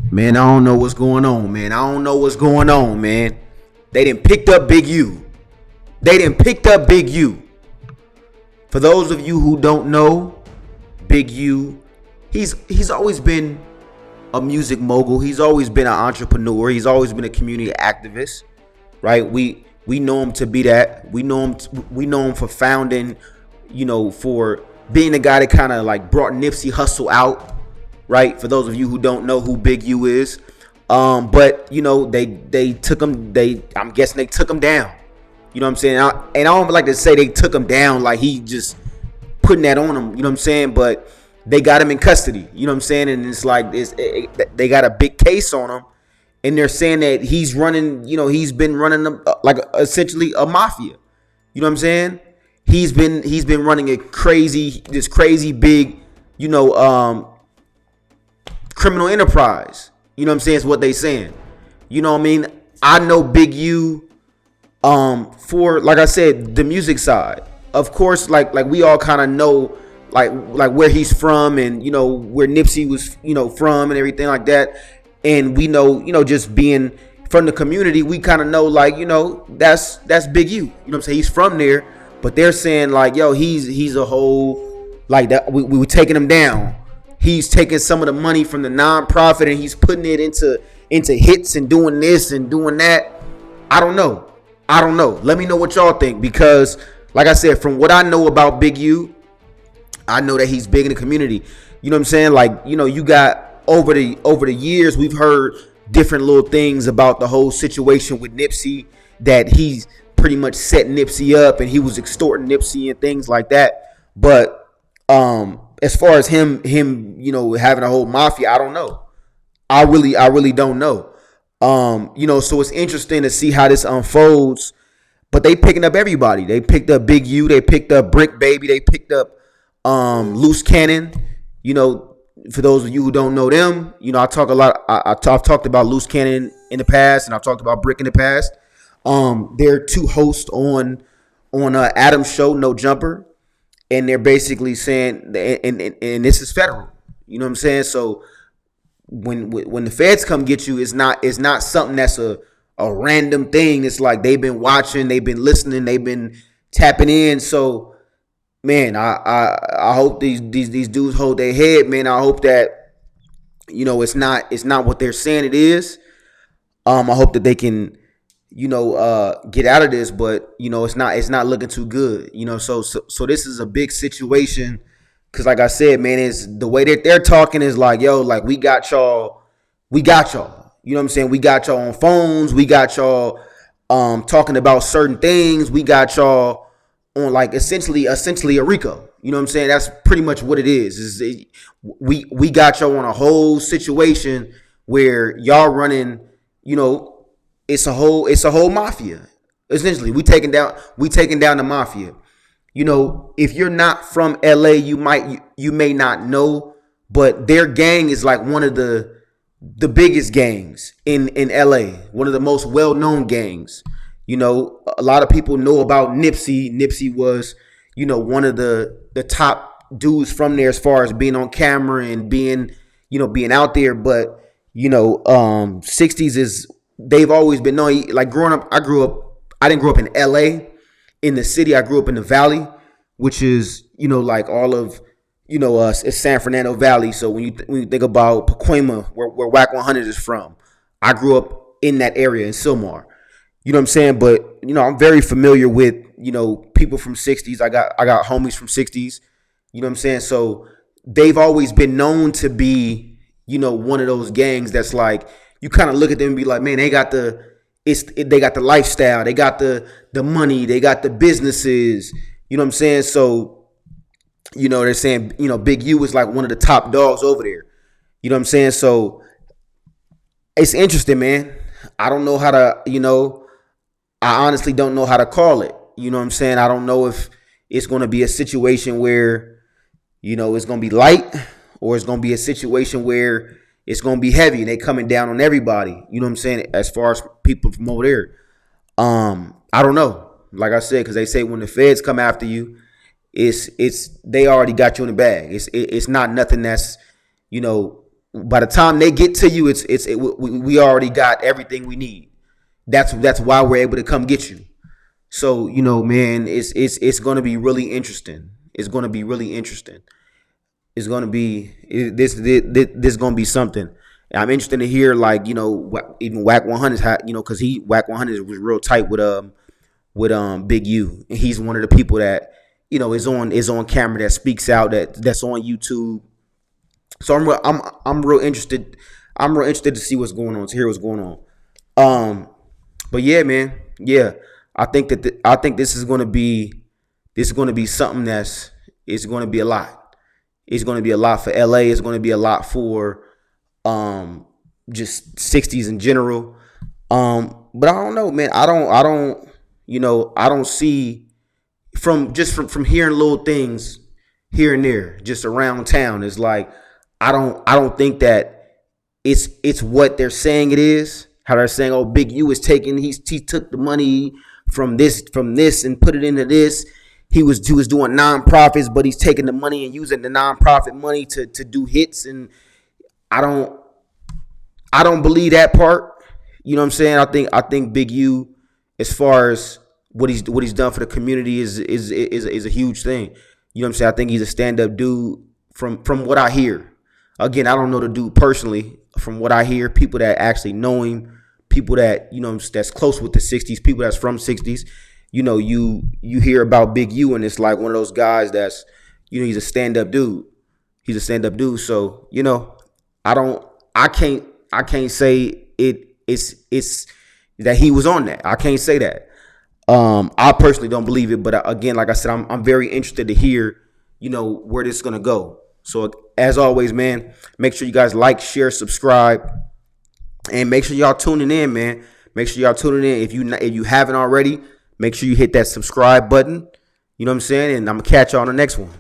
Man, I don't know what's going on, man. I don't know what's going on, man. They done picked up Big U. They done picked up Big U. For those of you who don't know, Big U, he's always been a music mogul. He's always been an entrepreneur. He's always been a community activist, right? We know him to be that. We know him for founding, for being the guy that kind of like brought Nipsey Hussle out, right? For those of you who don't know who Big U is, but they took him. I'm guessing they took him down. You know what I'm saying? And I don't like to say they took him down like he just putting that on him. You know what I'm saying? But they got him in custody. You know what I'm saying? And it's like they got a big case on him, and they're saying that he's running. He's been running like essentially a mafia. You know what I'm saying? He's been running this crazy big, criminal enterprise. You know what I'm saying? Is what they saying. You know what I mean? I know Big U for, like I said, the music side. Of course, like we all kind of know like where he's from, and where Nipsey was from and everything like that. And we know just being from the community, we kind of know like that's Big U. You know what I'm saying? He's from there, but they're saying like, yo, he's a whole like that. We were taking him down. He's taking some of the money from the nonprofit and he's putting it into hits and doing this and doing that. I don't know. Let me know what y'all think, because like I said, from what I know about Big U, I know that he's big in the community. You know what I'm saying? Like, you got over the years, we've heard different little things about the whole situation with Nipsey, that he's pretty much set Nipsey up and he was extorting Nipsey and things like that. But as far as him having a whole mafia, I don't know. I really don't know. So it's interesting to see how this unfolds. But they picking up everybody. They picked up Big U. They picked up Brick Baby. They picked up Loose Cannon. For those of you who don't know them, I talk a lot. I've talked about Loose Cannon in the past, and I've talked about Brick in the past. They're two hosts on Adam's show, No Jumper, and they're basically saying, and this is federal. You know what I'm saying? So when the feds come get you, it's not something that's a random thing. It's like they've been watching, they've been listening, they've been tapping in. So man, I hope these dudes hold their head, man. I hope that it's not what they're saying it is. I hope that they can get out of this, but it's not looking too good. So this is a big situation. Cause like I said, man, is the way that they're talking is like, yo, like we got y'all. You know what I'm saying? We got y'all on phones. We got y'all talking about certain things. We got y'all on like essentially a RICO. You know what I'm saying? That's pretty much what it is. We got y'all on a whole situation where y'all running, it's a whole mafia. Essentially, we taking down the mafia. If you're not from LA, you may not know, but their gang is like one of the biggest gangs in LA, one of the most well-known gangs. A lot of people know about Nipsey. Nipsey was, one of the top dudes from there as far as being on camera and being out there. But, 60s is, they've always been known. Like growing up, I didn't grow up in LA. In the city, I grew up in the Valley, which is, like all of, it's San Fernando Valley. So when you think about Pacoima, where Whack 100 is from, I grew up in that area in Sylmar. You know what I'm saying? But, I'm very familiar with, people from 60s. I got homies from 60s. You know what I'm saying? So they've always been known to be, one of those gangs that's like, you kind of look at them and be like, man, they got the lifestyle, they got the money, they got the businesses. You know what I'm saying? So, they're saying, Big U is like one of the top dogs over there. You know what I'm saying? So it's interesting, man. I don't know how to, I honestly don't know how to call it. You know what I'm saying? I don't know if it's going to be a situation where, it's going to be light, or it's going to be a situation where it's going to be heavy and they coming down on everybody. You know what I'm saying? As far as people from over there. I don't know. Like I said, because they say when the feds come after you, it's they already got you in the bag. It's not nothing that's, by the time they get to you, we already got everything we need. That's why we're able to come get you. So man, it's going to be really interesting. It's going to be really interesting. It's going to be this going to be something. I'm interested to hear, like, even Whack 100 had, because Whack 100 was real tight with Big U, and he's one of the people that is on camera, that speaks out, that's on YouTube. So I'm real interested. I'm real interested to see what's going on, to hear what's going on. But yeah, man, yeah, I think I think this is going to be something it's going to be a lot. It's going to be a lot for LA. It's going to be a lot for just 60s in general. But I don't know, man. I don't see, from hearing little things here and there just around town. It's like I don't think that it's what they're saying it is. How they're saying, oh, Big U is taking, he took the money from this and put it into this. He was doing nonprofits, but he's taking the money and using the nonprofit money to do hits. And I don't believe that part. You know what I'm saying? I think Big U, as far as what he's done for the community, is a huge thing. You know what I'm saying? I think he's a stand-up dude from what I hear. Again, I don't know the dude personally. From what I hear, people that actually know him, people that that's close with the 60s, people that's from 60s, you hear about Big U, and it's like one of those guys that's he's a stand-up dude. He's a stand-up dude. So I can't say it's that he was on that. I can't say that. I personally don't believe it, but again, like I said, I'm very interested to hear where this is gonna go. So as always, man, make sure you guys like, share, subscribe, and make sure y'all tuning in, man. Make sure y'all tuning in. If you haven't already, make sure you hit that subscribe button. You know what I'm saying? And I'm gonna catch y'all on the next one.